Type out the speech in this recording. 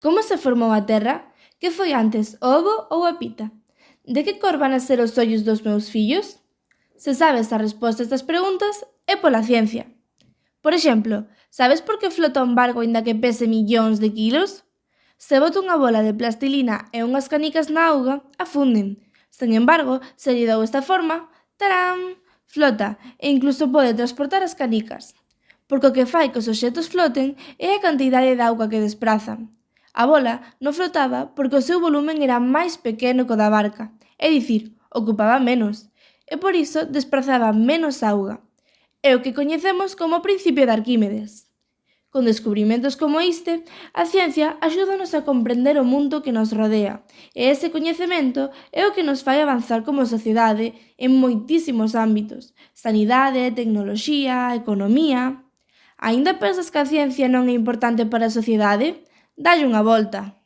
Como se formou a Terra? Que foi antes, o ovo ou a pita? De que cor van a ser os ollos dos meus fillos? Se sabes a resposta a estas preguntas, é pola ciencia. Por exemplo, sabes por que flota un barco aínda que pese millóns de quilos? Se bota unha bola de plastilina e unhas canicas na auga, afunden. Sen embargo, se lle dou esta forma, tarán, flota e incluso pode transportar as canicas. Porque o que fai que os obxetos floten é a cantidade de auga que desprazan. A bola non flotaba porque o seu volumen era máis pequeno que o da barca, é dicir, ocupaba menos, e por iso desprazaba menos auga. É o que coñecemos como o principio de Arquímedes. Con descubrimentos como este, a ciencia axúdanos a comprender o mundo que nos rodea, e ese coñecemento é o que nos fai avanzar como sociedade en moitísimos ámbitos: sanidade, tecnoloxía, economía. Aínda pensas que a ciencia non é importante para a sociedade? Dalle unha volta.